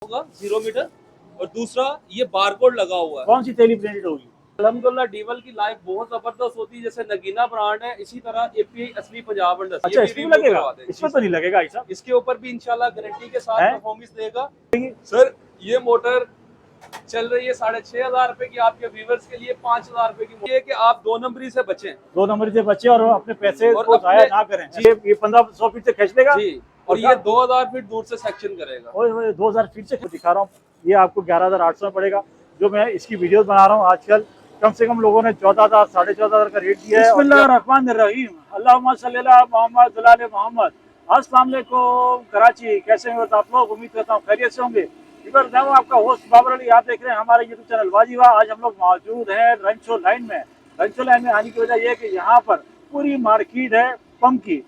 होगा 0 मीटर और दूसरा ये बारकोड लगा हुआ है। कौन सी तेली प्रिंटेड होगी? अल्हम्दुलिल्लाह डीवल की लाइफ बहुत जबरदस्त होती है, जैसे नगीना ब्रांड है, इसी तरह एपीआई असली पंजाब इंडस्ट्री। अच्छा, इसमें लगेगा? इसमें तो नहीं लगेगा ऐसा। इसके ऊपर भी इंशाल्लाह गारंटी के साथ परफॉर्मेंस देगा। सर ये मोटर चल रही है 6,500 रुपए की, आपके व्यूवर्स के लिए 5,000 रुपए की है कि आप 2 नंबरी से बचें, 2 नंबर से बचे और अपने पैसे और को जाया ना करें। ये 1500 फीट से खींच लेगा जी, और ये 2000 फीट दूर से सेक्शन करेगा। 2000 फीट से दिखा रहा हूँ, ये आपको 11,800 में पड़ेगा। जो मैं इसकी वीडियोस बना रहा हूँ आजकल, कम से कम लोगों ने 14,000 14,500 का रेट दिया है। बिस्मिल्लाहिर्रहमानिर्रहीम, अल्लाहुम्मा सल्ली अला मोहम्मद व आले मोहम्मद। अस्सलाम वालेकुम कराची, कैसे हैं आप लोग? उम्मीद करता हूँ खैरियत से होंगे। मैं हूँ आपका होस्ट बाबर अली, आप देख रहे हैं हमारे यूट्यूब चैनल वाजीवा। आज हम लोग मौजूद हैं रंचो लाइन में। रंचो लाइन में आने की वजह यह है कि यहाँ पर पूरी मार्केट है पंप की।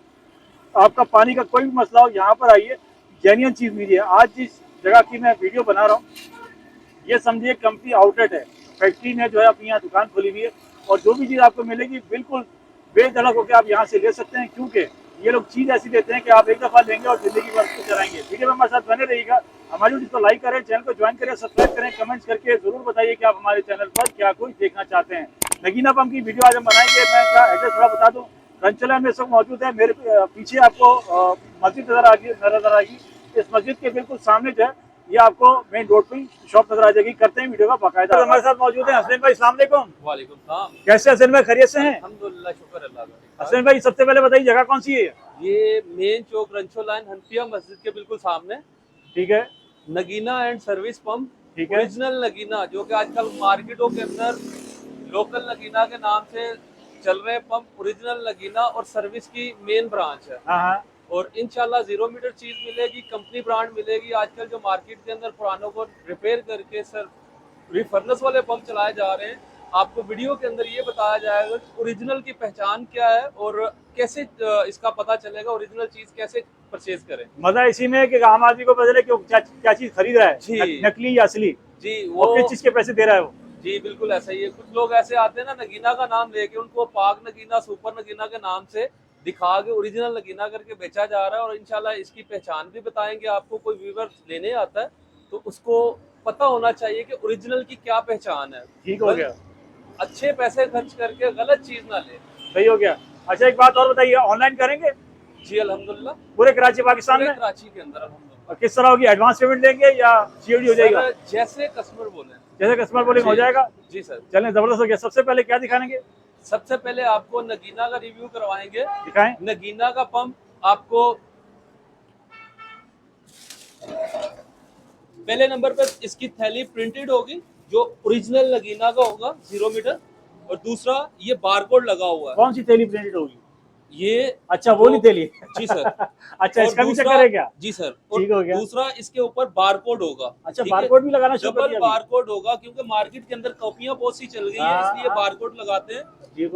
आपका पानी का कोई भी मसला हो, यहाँ पर आइए, जेन्युइन चीज मिली है। आज जिस जगह की मैं वीडियो बना रहा हूँ, ये समझिए कंपनी आउटलेट है। फैक्ट्री ने जो है अपनी यहाँ दुकान खोली हुई है, और जो भी चीज़ आपको मिलेगी बिल्कुल बेधड़क होकर आप यहाँ से ले सकते हैं, क्योंकि ये लोग चीज़ ऐसी देते हैं कि आप एक दफ़ा लेंगे और जिंदगी भर उसको चलाएंगे। वीडियो में हमारे साथ बने रहिएगा। हमारी वीडियो को लाइक करें, चैनल को ज्वाइन करें, सब्सक्राइब करें, कमेंट्स करके जरूर बताइए कि आप हमारे चैनल पर क्या कुछ देखना चाहते हैं। नगीना पंप की वीडियो आज हम बनाएंगे। मैं इसका एड्रेस थोड़ा बता दूँ। रंचोला में सब मौजूद है। मेरे पीछे आपको मस्जिद नजर आएगी। इस मस्जिद के बिल्कुल सामने जो है, ये आपको मेन रोड पे शॉप नजर आ जाएगी। करते हैं वीडियो का बाकायदा। तो हमारे साथ मौजूद है हसनैन भाई। अस्सलाम वालेकुम। वालेकुम सलाम। कैसे हसनैन भाई, खैरियत से हैं? अल्हम्दुलिल्लाह, शुक्र अल्लाह का। हसनैन भाई, सबसे पहले बताइए जगह कौन सी है? ये मेन चौक रंचो लाइन हनफिया मस्जिद के बिल्कुल सामने। ठीक है। नगीना एंड सर्विस पंप, ठीक है। ओरिजिनल नगीना, जो कि आजकल मार्केटों के अंदर लोकल नगीना के नाम से चल रहे हैं पंप, ओरिजिनल नगीना और सर्विस की मेन ब्रांच है। हाँ। और इंशाल्लाह 0 मीटर चीज मिलेगी, कंपनी ब्रांड मिलेगी। आजकल जो मार्केट के अंदर पुरानों को रिपेयर करके सर रिफर्नेस वाले पंप चलाए जा रहे हैं, आपको वीडियो के अंदर ये बताया जाएगा कि ओरिजिनल की पहचान क्या है और कैसे इसका पता चलेगा, ओरिजिनल चीज कैसे परचेज करें। मजा इसी में है कि आम आदमी को पता चले कि क्या चीज खरीद रहा है, जी नकली या असली। जी, वो किस चीज के पैसे दे रहा है वो। जी बिल्कुल ऐसा ही है। कुछ लोग ऐसे आते हैं ना, नगीना का नाम लेके उनको पाक नगीना, सुपर नगीना के नाम से दिखा के ओरिजिनल नगीना करके बेचा जा रहा है। और इंशाल्लाह इसकी पहचान भी बताएंगे आपको। कोई व्यूवर लेने आता है तो उसको पता होना चाहिए कि ओरिजिनल की क्या पहचान है। ठीक हो गया। अच्छे पैसे खर्च करके गलत चीज ना ले। सही हो गया। अच्छा, एक बात और बताइए, ऑनलाइन करेंगे? जी अल्हम्दुलिल्लाह, पूरे कराची पाकिस्तान में? कराची के अंदर अल्हम्दुलिल्लाह। और किस तरह होगी? एडवांस पेमेंट देंगे या सीओडी हो जाएगा? जैसे कस्टमर बोले। जैसे कस्टमर बोलेंगे हो जाएगा। जी सर। चलें, जबरदस्त हो गया। सबसे पहले क्या दिखाएंगे? सबसे पहले आपको नगीना का रिव्यू करवाएंगे। दिखाएं। नगीना का पंप आपको पहले नंबर पर इसकी थैली प्रिंटेड होगी, जो ओरिजिनल नगीना का होगा 0 मीटर, और दूसरा ये बारकोड लगा हुआ है। कौन सी थैली प्रिंटेड होगी? ये अच्छा, वो नहीं थैली। जी सर। अच्छा, इसका भी चक्कर है क्या? जी सर। ठीक हो गया। दूसरा इसके ऊपर बारकोड होगा। अच्छा, बारकोड भी लगाना शुरू कर डबल दिया? बारकोड होगा, क्योंकि मार्केट के अंदर कॉपियां बहुत सी चल गई है, इसलिए बारकोड लगाते हैं।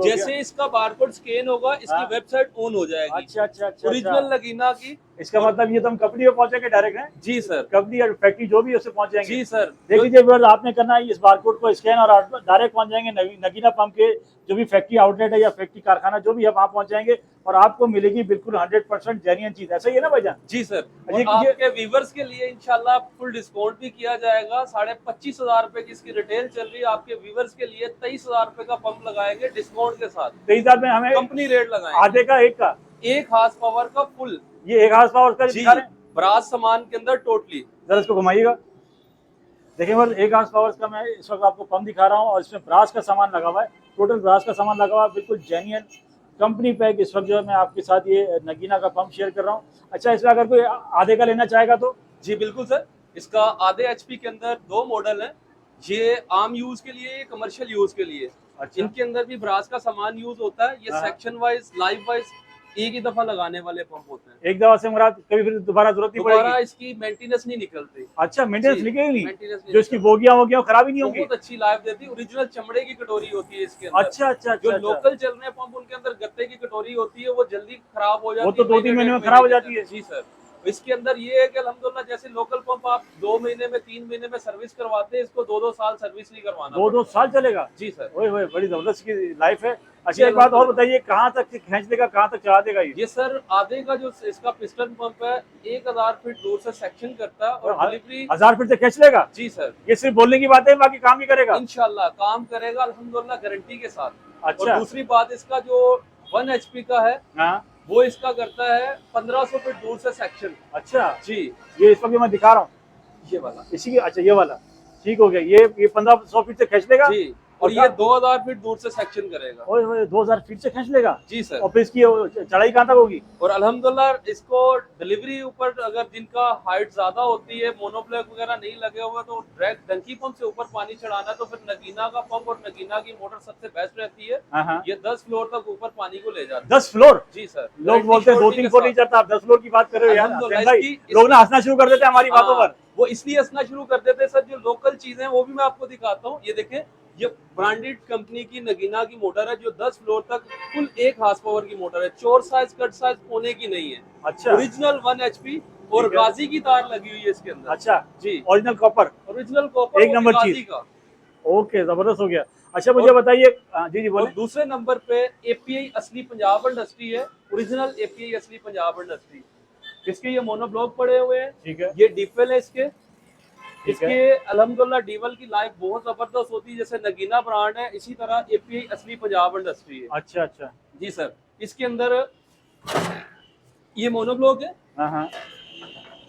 जैसे इसका बारकोड स्कैन होगा, इसकी वेबसाइट ऑन हो जाएगी। अच्छा। ओरिजिनल नगीना की। इसका मतलब ये तो हम कंपनी में पहुंचेंगे डायरेक्ट है? जी सर। कंपनी या फैक्ट्री जो भी है उससे पहुंच जाएंगे। जी सर। देख लीजिए व्यूअर्स, आपने करना है इस बारकोड को स्कैन और डायरेक्ट पहुंच जाएंगे नगीना पंप के जो भी फैक्ट्री आउटलेट है या फैक्ट्री कारखाना जो भी है, वहां पहुंच जाएंगे और आपको मिलेगी बिल्कुल 100% जेन्युइन चीज। ऐसा ही है ना भाईजान? जी सर। आपके व्यूवर्स के लिए इंशाल्लाह फुल डिस्काउंट भी किया जाएगा। 25,500 रुपए की इसकी रिटेल चल रही है। आपके व्यूवर्स के लिए 23,000 रुपए का पंप लगाएंगे डिस्काउंट के साथ। 23,000 में हमें कंपनी रेट लगाएंगे। आधे का, एक का, 1 हार्स पावर का फुल। ये 1 हार्स पावर का दिखा रहे हैं ब्रास सामान के अंदर टोटली। जरा इसको घुमाइएगा। देखिए बस 1 हार्स पावर का मैं इस वक्त आपको पंप दिखा रहा हूँ और इसमें ब्रास का सामान लगा हुआ है। टोटल ब्रास का सामान लगा हुआ है, बिल्कुल जेन्युइन कंपनी पैक। इस वक्त जो है मैं आपके साथ ये नगीना का पंप शेयर कर रहा हूँ। अच्छा, इसमें अगर कोई आधे का लेना चाहेगा तो? जी बिल्कुल सर। इसका आधे एचपी के अंदर 2 मॉडल हैं। ये आम यूज के लिए, ये कमर्शियल यूज के लिए। अच्छा। इनके अंदर भी ब्रास का सामान यूज होता है। ये सेक्शन वाइज, लाइफ वाइज एक ही दफा लगाने वाले पंप होते हैं। एक दफा से मुराद कभी फिर दोबारा जरूरत नहीं पड़ेगी? दोबारा इसकी मेंटेनेंस नहीं निकलती। अच्छा, मेंटेनेंस निकलेगी नहीं? जो इसकी बोगियां खराब ही नहीं होगी? बहुत अच्छी लाइफ देती है। ओरिजिनल चमड़े की कटोरी होती है इसके अंदर। अच्छा। जो लोकल चल रहे हैं पंप, उनके अंदर गत्ते की कटोरी होती है, वो जल्दी खराब हो जाती है। वो तो 2-3 महीने में खराब हो जाती है। जी सर। इसके अंदर ये है कि अल्हम्दुलिल्लाह जैसे लोकल पंप आप 2 महीने में 3 महीने में सर्विस करवाते हैं, इसको 2-2 साल सर्विस नहीं करवाना 2-2 साल चलेगा? जी सर। ओए होए, बड़ी जबरदस्त की लाइफ है। जी, अच्छा एक बात और अल्हम्दुलिल्लाह। बताइए, कहाँ तक खींच देगा, कहाँ तक चला देगा ये? ये सर आधे का जो इसका पिस्टन पंप है 1000 फीट दूर से सेक्शन करता है और डिलीवरी 1000 फीट से खींच लेगा? जी सर। ये सिर्फ बोलने की बात है, बाकी काम भी करेगा? इंशाल्लाह काम करेगा अल्हम्दुलिल्लाह गारंटी के साथ। अच्छा। और दूसरी बात इसका जो 1 HP का है हाँ। वो इसका करता है 1500 फीट दूर से सेक्शन। अच्छा जी ये इस वक्त मैं दिखा रहा हूँ ये वाला इसी की। अच्छा ये वाला ठीक हो गया, ये 1500 फीट से खींच लेगा जी, और ये 2000 फीट दूर से सेक्शन करेगा। ओए होए, 2000 फीट से खींच लेगा? जी सर। और फिर इसकी चढ़ाई कहाँ तक होगी? और अल्हम्दुलिल्लाह इसको डिलीवरी ऊपर अगर जिनका हाइट ज्यादा होती है, मोनोब्लॉक वगैरह नहीं लगे हुए, तो डायरेक्ट डंकी पंप से ऊपर पानी चढ़ाना, तो फिर नगीना का पंप और नगीना की मोटर सबसे बेस्ट रहती है। हाँ। ये 10 फ्लोर तक ऊपर पानी को ले जाती है। 10 फ्लोर? जी सर। लोग बोलते हैं 2-3 फ्लोर नहीं चढ़ता, आप 10 फ्लोर की बात कर रहे हो यार। अल्हम्दुलिल्लाह भाई इसकी- लोग ना हंसना शुरू कर देते हैं हमारी बातों पर। वो इसलिए हंसना शुरू कर देते हैं सर, जो लोकल चीजें हैं वो भी मैं आपको दिखाता हूँ। ये देखें, ये ब्रांडेड कंपनी की नगीना की मोटर है जो 10 फ्लोर तक फुल 1 हार्स पावर की मोटर है। चोर साइज कट साइज होने की नहीं है। अच्छा। ओरिजिनल 1 HP और ठीक है। गाजी की तार लगी हुई है इसके अंदर। अच्छा जी, ओरिजिनल कॉपर, ओरिजिनल कॉपर, एक नंबर गाजी चीज। का। ओके जबरदस्त हो गया। अच्छा मुझे बताइए, जी और बोले। दूसरे नंबर पे API असली पंजाब इंडस्ट्री है, ओरिजिनल API असली पंजाब इंडस्ट्री। इसके ये मोनोब्लॉक पड़े हुए हैं। ठीक है। ये डीपवेल है इसके। ठीक है। इसके अल्हम्दुलिल्लाह डीवल की लाइफ बहुत जबरदस्त होती है, जैसे नगीना ब्रांड है, इसी तरह API असली पंजाब इंडस्ट्री है। अच्छा अच्छा। जी सर। इसके अंदर ये मोनोब्लॉक है, हाँ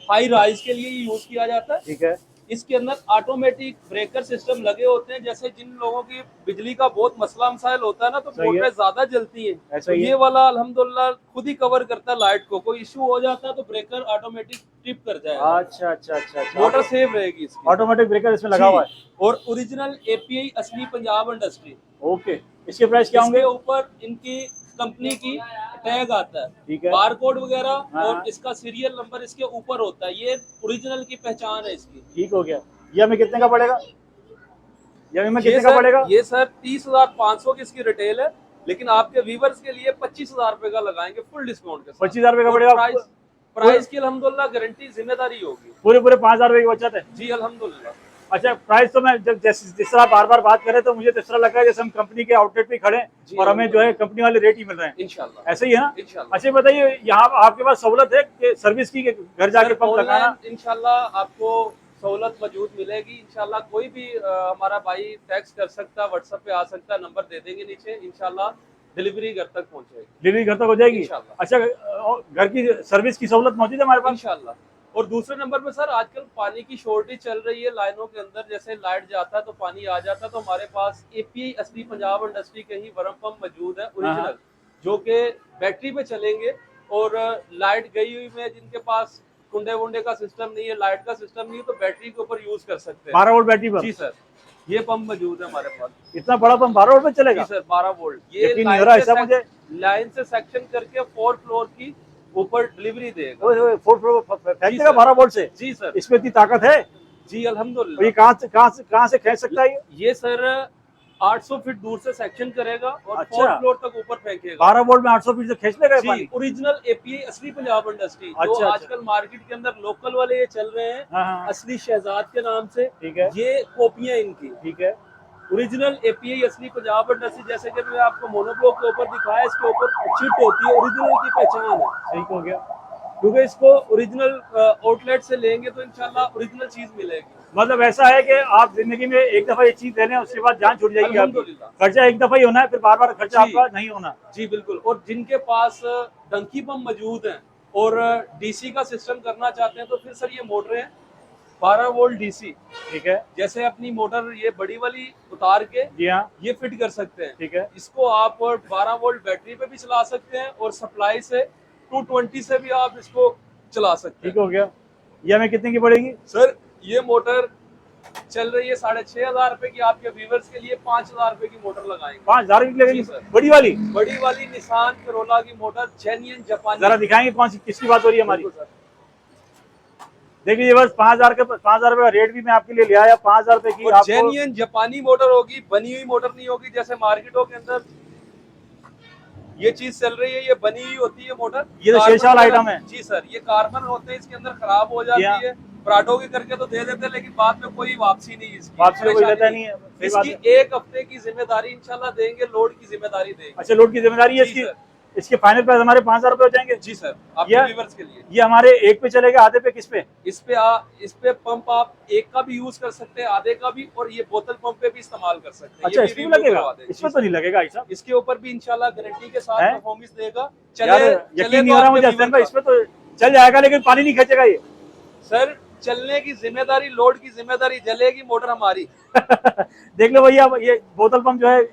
हाई राइज के लिए यूज किया जाता है। ठीक है। इसके अंदर ऑटोमेटिक ब्रेकर सिस्टम लगे होते हैं, जैसे जिन लोगों की बिजली का बहुत मसला मसाइल होता है ना, तो सही है। मोटरें ज्यादा जलती हैं, ऐसा तो ही है। ये वाला अल्हम्दुलिल्लाह खुद ही कवर करता है लाइट को। कोई इशू हो जाता है तो ब्रेकर ऑटोमेटिक ट्रिप कर जाएगा। अच्छा अच्छा अच्छा अच्छा। मोटर सेव रहेगी इसकी। ऑटोमेटिक ब्रेकर इसमें लगा हुआ है। और ओरिजिनल API असली पंजाब इंडस्ट्री। ओके, इसके प्राइस क्या होंगे? इसके ऊपर इनकी कंपनी की टैग आता है, ठीक है। बारकोड वगैरह, हाँ। और इसका सीरियल नंबर इसके ऊपर होता है। ये ओरिजिनल की पहचान है इसकी। ठीक हो गया। ये हमें कितने का पड़ेगा? ये हमें ये कितने का सर, पड़ेगा? ये सर 30,500 की इसकी रिटेल है, लेकिन आपके व्यूवर्स के लिए 25,000 रुपए का लगाएंगे फुल डिस्काउंट के साथ। 25,000 रुपए का पड़ेगा। प्राइस की अल्हम्दुलिल्लाह गारंटी जिम्मेदारी होगी। पूरे 5,000 रुपए की बचत है। जी अल्हम्दुलिल्लाह। अच्छा प्राइस तो मैं जब जिस तरह बार बार बात करें तो मुझे तो इस तरह लग रहा है जैसे हम कंपनी के आउटलेट पे खड़े जी, हैं और हमें जो है कंपनी वाले रेट ही मिल रहे हैं। इंशाल्लाह ऐसे ही है ना? इंशाल्लाह। अच्छा बताइए, यहाँ आपके पास सहूलत है कि सर्विस की, घर जाके पंप लगाना? इंशाल्लाह आपको सहूलत मौजूद मिलेगी। इंशाल्लाह कोई भी हमारा भाई टेक्स्ट कर सकता है, व्हाट्सएप पे आ सकता है, नंबर दे देंगे नीचे। इंशाल्लाह डिलीवरी घर तक पहुंचेगी। डिलीवरी घर तक हो जाएगी? इंशाल्लाह। अच्छा घर की सर्विस की सहूलत मौजूद है हमारे पास? इंशाल्लाह। और दूसरे नंबर पे सर आजकल पानी की शॉर्टेज चल रही है लाइनों के अंदर, जैसे लाइट जाता है तो पानी आ जाता है, तो हमारे पास API असली पंजाब इंडस्ट्री के ही वर्म पंप मौजूद है ओरिजिनल, जो कि बैटरी पे चलेंगे। और लाइट गई हुई में जिनके पास कुंडे वुंडे का सिस्टम नहीं है, लाइट का सिस्टम नहीं है, तो बैटरी के ऊपर यूज कर सकते हैं। 12 वोल्ट बैटरी पर? जी सर, ये पंप मौजूद है हमारे पास। इतना बड़ा पंप 12 वोल्ट पे चलेगा? जी सर 12 वोल्ट। ये यकीन नहीं हो रहा ऐसा मुझे। लाइन से सेक्शन करके 4 फ्लोर की ऊपर डिलीवरी देगा। ओए ओए, 4 फ्लोर फेंक जी देगा सर। 12 वोल्ट से? जी सर। इसमें इतनी ताकत है? जी और अल्हम्दुलिल्लाह। ये कहाँ से खींच सकता है ये? ये सर 800 फीट दूर से सेक्शन करेगा और अच्छा। 4 फ्लोर तक ऊपर फेंकेगा। 12 वोल्ट में 800 फीट से खींच लेगा ये जी पानी? ओरिजिनल API असली पंजाब इंडस्ट्री। जो अच्छा, आजकल मार्केट के अंदर लोकल वाले ये चल रहे हैं हाँ। असली शहजाद के नाम से, ठीक है। ये कॉपियां इनकी। ठीक है। ओरिजिनल API असली पंजाब इंडस्ट्री, जैसे कि मैं आपको मोनोब्लॉक के ऊपर दिखाया, इसके ऊपर चिट होती है, ओरिजिनल की पहचान है। ठीक हो गया। क्योंकि इसको ओरिजिनल आउटलेट से लेंगे तो इंशाल्लाह ओरिजिनल चीज मिलेगी। मतलब ऐसा है कि आप जिंदगी में एक दफा ये चीज ले लें, उसके बाद जान छूट जाएगी आपकी। अल्हम्दुलिल्लाह। खर्चा एक दफा ही होना है, फिर बार बार खर्चा जी। आपका नहीं होना। जी बिल्कुल। और जिनके पास डंकी पंप मौजूद हैं और DC का सिस्टम करना चाहते हैं, तो फिर सर ये मोटरें 12 वोल्ट DC, ठीक है। जैसे अपनी मोटर ये बड़ी वाली उतार के जी हाँ। ये फिट कर सकते हैं। ठीक है। इसको आप 12 वोल्ट बैटरी पे भी चला सकते हैं और सप्लाई से 220 से भी आप इसको चला सकते ठीक हैं। हो गया। ये हमें कितने की पड़ेगी? सर ये मोटर चल रही है 6,500 रुपए की। आपके व्यूवर्स के लिए 5,000 रुपए की मोटर लगाएंगे। 5,000 की लगेगी? जी सर। बड़ी वाली? बड़ी वाली निसान करोला की मोटर, जेन्युइन जापानी। जरा दिखाएंगे कौन सी, किसकी बात हो रही है हमारी? बिल्कुल सर। देखिए बस 5,000 रुपए का रेट भी मैं आपके लिए ले आया। 5,000 रुपए की और आपको जेन्युइन जापानी मोटर होगी, बनी हुई मोटर नहीं होगी जैसे मार्केटों के अंदर ये चीज चल रही है, ये बनी हुई होती है मोटर, ये तो कार्बन शेषावाला वगैरह- आइटम है। जी सर, ये कार्बन होते हैं, इसके अंदर खराब हो हाँ। जाती है, पराठों के करके तो दे देते हैं, लेकिन बाद में कोई वापसी नहीं इसकी, वापसी में कोई परेशानी लेता नहीं है, सही बात इसकी है। 1 हफ्ते की जिम्मेदारी इंशाल्लाह देंगे, लोड की जिम्मेदारी देंगे। अच्छा, लोड की जिम्मेदारी है जी इसकी। सर। इसके फाइनल प्राइस हमारे 5,000 रुपए हो जाएंगे। जी सर, आपके ये व्यूवर्स के लिए। ये हमारे एक पे चलेगा, आधे पे किस पे? इस पे पंप आप एक का भी यूज कर सकते हैं, आधे का भी, और ये बोतल पंप पे भी इस्तेमाल कर सकते हैं। अच्छा, ये भी इसमें review लगेगा? करवा देंगे। इसमें जी तो सर। नहीं लगेगा ऐसा। इसके ऊपर भी इंशाल्लाह गारंटी के साथ है? परफॉर्मेंस देगा। यार यकीन नहीं हो रहा मुझे हसन भाई, इसमें तो चल जाएगा लेकिन पानी नहीं खींचेगा ये। सर, चलने की जिम्मेदारी, लोड की जिम्मेदारी, जलेगी मोटर हमारी। देख लो भैया, ये बोतल पंप जो है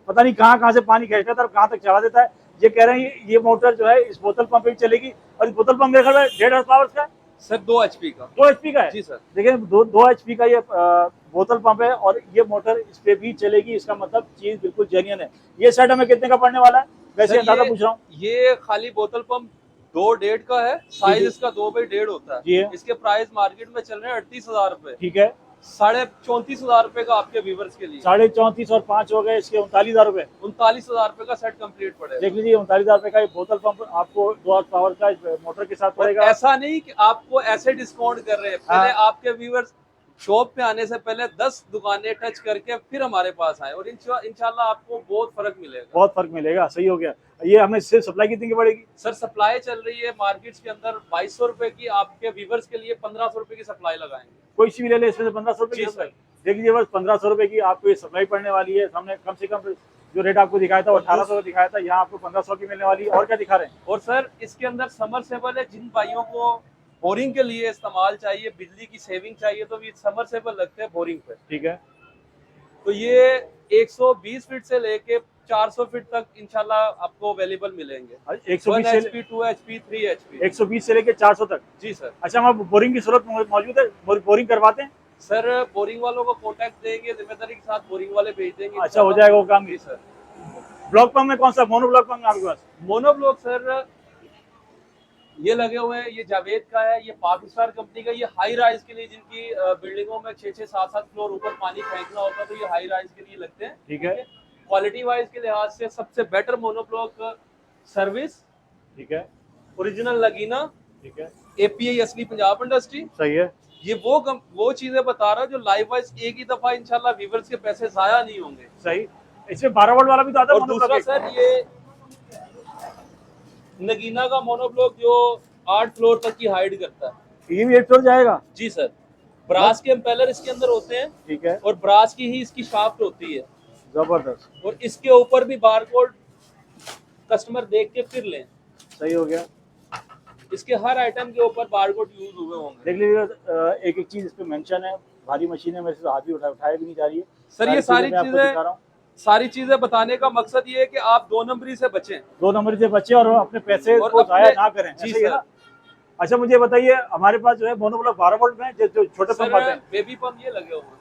पता नहीं कहाँ कहाँ से पानी खींचता है और कहाँ तक चढ़ा देता है। ये कह रहे हैं ये मोटर जो है इस बोतल पंप पे भी चलेगी, और इस बोतल पंप मेरे ख्याल में 1.5 हॉर्स पावर का है। सर 2 HP का। 2 HP का है। जी सर। देखिए, दो HP का ये बोतल पंप है, और ये मोटर इस पे भी चलेगी। इसका मतलब चीज बिल्कुल जेन्युइन है। ये सेट हमें कितने का पड़ने वाला है? वैसे सर, अंदाजा पूछ रहा हूँ। ये खाली बोतल पंप 2.5 का है, साइज जी। इसका 2x1.5 होता जी है। है। इसके प्राइस मार्केट में चल रहे हैं 38,000 रुपए। ठीक है। 34,500 रुपए का आपके व्यूवर्स के लिए। 34.5 और 5 हो गए, इसके 39,000 रुपए। 39,000 रुपए का सेट कंप्लीट पड़ेगा। देख लीजिए, 39,000 रुपए का ये बोतल पंप आपको 2 हॉर्स पावर का मोटर के साथ और पड़ेगा। ऐसा नहीं कि आपको ऐसे डिस्काउंट कर रहे हैं, पहले हाँ। आपके व्यूवर्स शॉप पे आने से पहले 10 दुकानें टच करके फिर हमारे पास आए, और इंशाल्लाह आपको बहुत फर्क मिलेगा। बहुत फर्क मिलेगा, सही हो गया। ये हमें सिर्फ सप्लाई कितनी की पड़ेगी? सर, सप्लाई चल रही है मार्केट्स के अंदर 2200 रुपए की, आपके व्यूवर्स के लिए 1500 रुपए की सप्लाई लगाएंगे। कोई सी भी ले ले, इसमें से 1,500 रुपए जी की सर। देख लीजिए, बस 1,500 रुपए की आपको ये सप्लाई पड़ने वाली है। हमने कम से कम जो रेट आपको दिखाया था वो 1,800 दिखाया था, यहाँ आपको 1,500 की मिलने वाली है। और क्या दिखा रहे हैं? और सर, इसके अंदर समरसेबल है, जिन भाइयों को बोरिंग के लिए इस्तेमाल चाहिए, बिजली की सेविंग चाहिए, तो ये समरसेबल लगते हैं बोरिंग पे। ठीक है। तो ये 120 फीट से लेके 400 फीट तक इंशाल्लाह आपको अवेलेबल मिलेंगे। 120 1 से HP, 2 HP, 3 HP। 120 से लेके 400 तक। जी सर। अच्छा, हम बोरिंग की जरूरत मौजूद है? बोरिंग करवाते हैं? सर, बोरिंग वालों को कॉन्टेक्ट देंगे, जिम्मेदारी के साथ बोरिंग वाले भेज देंगे। अच्छा, हो जाएगा वो काम। जी सर। ब्लॉक पंप में कौन सा? मोनो ब्लॉक पंप आपके पास? मोनोब्लॉक सर, ये लगे हुए हैं, ये जावेद का है, ये पाकिस्तान कंपनी का। ये हाई राइज के लिए, जिनकी बिल्डिंगों में 6-6, 7-7 फ्लोर ऊपर पानी फेंकना होता है, तो ये हाई राइज के लिए लगते हैं। ठीक है। क्वालिटी वाइज के लिहाज से सबसे बेटर मोनोब्लॉक सर्विस, ठीक है। ओरिजिनल लगीना, ठीक है। API असली पंजाब इंडस्ट्री। सही है। ये वो चीजें बता रहा हूँ जो लाइव वाइज एक ही दफा इंशाल्लाह व्यूवर्स के पैसे जाया नहीं होंगे। सही। इसमें 12 वोल्ट वाला भी तो आता है और मोनो दूसरा ब्लॉक? सर, ये नगीना का मोनोब्लॉक जो 8 फ्लोर तक की हाइट करता है। ये भी 8 फ्लोर जाएगा? जी सर। ब्रास के इम्पेलर इसके अंदर होते हैं, ठीक है। और ब्रास की ही इसकी शाफ्ट होती है, जबरदस्त। और इसके ऊपर भी बारकोड कस्टमर देख के फिर लें। सही हो गया। इसके हर आइटम के ऊपर बारकोड यूज हुए होंगे। देख लीजिए, एक एक चीज इस पे मेंशन है। भारी मशीन है, मेरे से हाथ भी उठाया भी नहीं जा रही है। सर, ये सारी मैं आपको दिखा रहा हूँ। सारी चीजें बताने का मकसद ये है कि आप 2 नंबरी से बचें। 2 नंबर से बच्चे और अपने पैसे और को जाया ना करें। जी ऐसा ही है सर। ना? अच्छा, मुझे बताइए, हमारे पास जो है मोनोब्लॉक 12 वोल्ट में जो छोटे पंप आते सर, हैं। बेबी पंप ये लगे हुए हैं,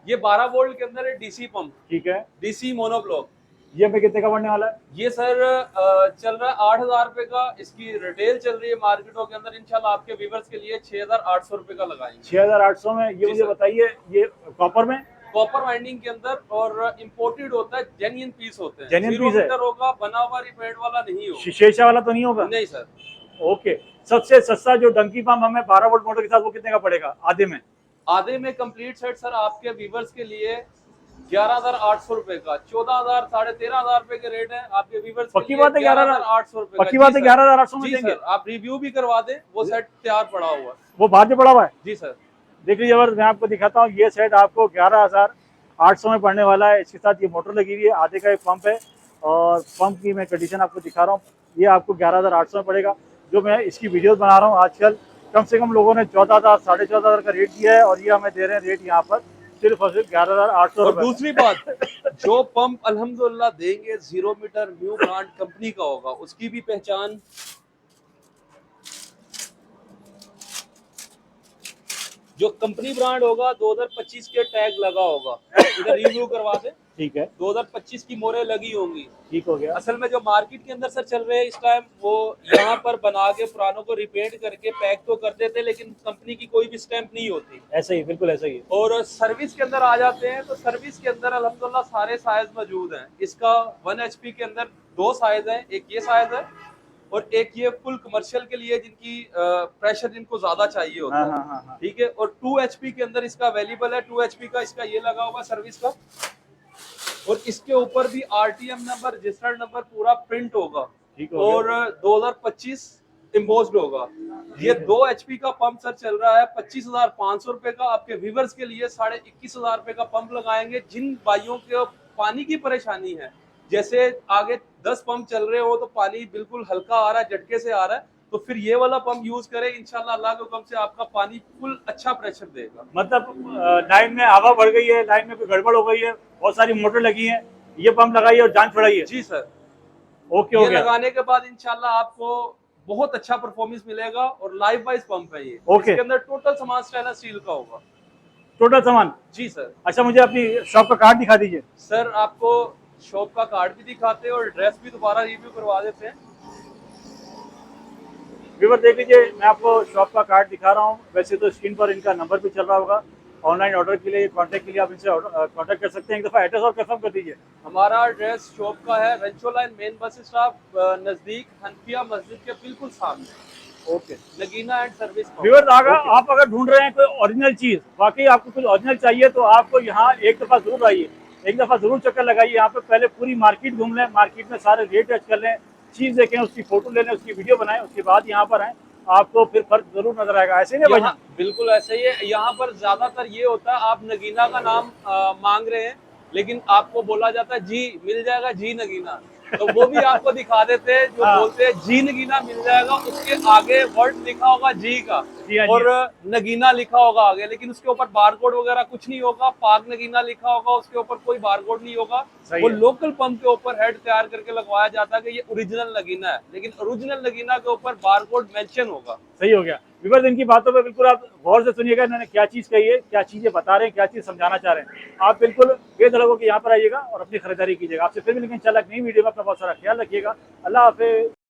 ये 12 वोल्ट के अंदर है डीसी पंप, ठीक है। DC monoblock. ये हमें कितने का पड़ने वाला है? ये सर चल रहा है 8,000 रुपए का, इसकी रिटेल चल रही है मार्केटों के अंदर। इंशाल्लाह आपके व्यूवर्स के लिए 6,800 रुपए का लगाएंगे। 6,800 में। ये जी मुझे सर। बताइए, ये कॉपर में? कॉपर वाइंडिंग के अंदर, और इम्पोर्टेड होता है, जेन्युइन पीस होते हैं। Genuine 0 piece है। मीटर होगा, बना हुआ रिपेयर्ड वाला नहीं होगा। शीशा वाला तो नहीं होगा? नहीं सर। ओके। सबसे सस्ता जो डंकी पंप हमें 12 वोल्ट मोटर के साथ, वो कितने का पड़ेगा आधे में? आधे में कंप्लीट सेट सर आपके व्यूवर्स के लिए 11,800 रुपए का। 14,000, 13,500 रुपए के रेट है आपके व्यूवर्स के पक्की लिए। बात है? 11,800 रुपए का। पक्की बात है? 11,800 में जी देंगे? सर, आप रिव्यू भी करवा दें, वो सेट तैयार पड़ा हुआ है। वो बाहर जो पड़ा हुआ है? जी सर। देख लीजिए, अगर मैं आपको दिखाता हूँ, ये सेट आपको 11,800 में पड़ने वाला है। इसके साथ ये मोटर लगी हुई है, आधे का एक पंप है, और पंप की मैं कंडीशन आपको दिखा रहा हूँ। ये आपको 11,800 में पड़ेगा। जो मैं इसकी वीडियोस बना रहा हूँ आजकल, कम से कम लोगों ने 14,000, 14,500 का रेट दिया है, और ये हमें दे रहे हैं रेट यहाँ पर सिर्फ और सिर्फ 11,800 और दूसरी बात, जो पंप अल्हम्दुलिल्लाह देंगे 0 मीटर न्यू ब्रांड कंपनी का होगा, उसकी भी पहचान जो कंपनी ब्रांड होगा 2025 के टैग लगा होगा, इधर रिव्यू करवा दे। ठीक है, 2025 की मोहरें लगी होंगी। ठीक हो गया। असल में जो मार्केट के अंदर सर चल रहे हैं इस टाइम, वो यहाँ पर बना के पुरानों को रिपेंट करके पैक तो कर देते, लेकिन कंपनी की कोई भी स्टैंप नहीं होती। ऐसा ही, बिल्कुल ऐसा ही है। और सर्विस के अंदर आ जाते हैं तो सर्विस के अंदर अल्हम्दुलिल्लाह सारे साइज मौजूद हैं। इसका 1 HP के अंदर 2 साइज हैं, एक ये साइज है और एक ये फुल कमर्शियल के लिए जिनकी प्रेशर जिनको ज्यादा चाहिए होता हाँ है। हाँ हाँ हाँ। ठीक है, और 2 HP के अंदर इसका अवेलेबल है। 2 HP का इसका ये लगा हुआ सर्विस का, और इसके ऊपर भी RTM नंबर, रजिस्टर्ड नंबर पूरा प्रिंट होगा ठीक हो गया। और 2025 इम्पोज्ड होगा। ये 2 HP का पंप सर चल रहा है 25,500 रुपए का। आपके व्यूवर्स के लिए 21,500 रुपए का पंप लगाएंगे। जिन भाइयों के पानी की परेशानी है, जैसे आगे 10 पंप चल रहे हो तो पानी बिल्कुल हल्का आ रहा है, झटके से आ रहा है, तो फिर ये वाला पंप यूज करें, इंशाल्लाह अल्लाह के हुक्म से आपका पानी फुल अच्छा प्रेशर देगा। मतलब लाइन में हवा बढ़ गई है, लाइन में कोई गड़बड़ हो गई है, बहुत सारी मोटर लगी है, ये पंप लगाइए और जान छुड़ाइए। जी सर, ओके, हो ये गया। लगाने के बाद इंशाल्लाह आपको बहुत अच्छा परफॉर्मेंस मिलेगा। और लाइफ वाइज पंप है ये। ओके। इसके अंदर टोटल सामान स्टेनलेस स्टील का होगा। टोटल सामान। जी सर। अच्छा, मुझे अपनी शॉप का कार्ड दिखा दीजिए। सर आपको शॉप का कार्ड भी दिखाते हैं और एड्रेस भी दोबारा रिव्यू करवा देते हैं। व्यूअर देख लीजिए, मैं आपको शॉप का कार्ड दिखा रहा हूँ। वैसे तो स्क्रीन पर इनका नंबर भी चल रहा होगा। ऑनलाइन ऑर्डर के लिए, कांटेक्ट के लिए आप इनसे कांटेक्ट कर सकते हैं। एक दफ़ा एड्रेस और कंफर्म कर दीजिए। हमारा एड्रेस शॉप का है रंचो लाइन मेन बस स्टॉप, नजदीक हनफिया मस्जिद के बिल्कुल सामने। Okay. Nagina and service. Viewer, आप अगर ढूंढ रहे हैं कोई ओरिजिनल चीज़, वाकई आपको कुछ ओरिजिनल चाहिए, तो आपको यहाँ एक दफ़ा जरूर आइए, एक दफ़ा जरूर चक्कर लगाइए। यहाँ पे पहले पूरी मार्केट घूम लें, मार्केट में सारे रेट टच कर लें, चीज़ देखें, उसकी फोटो ले लें, उसकी वीडियो बनाएं, उसके बाद यहाँ पर आएँ, आपको फिर फर्क जरूर नजर आएगा। ऐसे नहीं भाई? बिल्कुल ऐसे ही है। यहाँ पर ज्यादातर ये होता है, आप नगीना का नाम मांग रहे हैं, लेकिन आपको बोला जाता है जी मिल जाएगा जी नगीना, तो वो भी आपको दिखा देते हैं। जो हाँ। बोलते हैं जी नगीना मिल जाएगा, उसके आगे वर्ड लिखा होगा जी का और नगीना लिखा होगा आगे, लेकिन उसके ऊपर बारकोड वगैरह कुछ नहीं होगा। पाक नगीना लिखा होगा, उसके ऊपर कोई बारकोड नहीं होगा। वो लोकल पंप के ऊपर हेड तैयार करके लगवाया जाता है कि ये ओरिजिनल नगीना है, लेकिन ओरिजिनल नगीना के ऊपर बारकोड मेंशन होगा। सही हो गया। व्यूअर्स, इनकी बातों पे बिल्कुल आप गौर से सुनिएगा, इन्होंने क्या चीज़ कही है, क्या चीज़ें बता रहे हैं, क्या चीज़ समझाना चाह रहे हैं। आप बिल्कुल बेधड़क होकर यहाँ पर आइएगा और अपनी खरीदारी कीजिएगा। आपसे फिर मिलेंगे इंशाल्लाह नई वीडियो में। अपना बहुत सारा ख्याल रखिएगा। अल्लाह हाफिज़।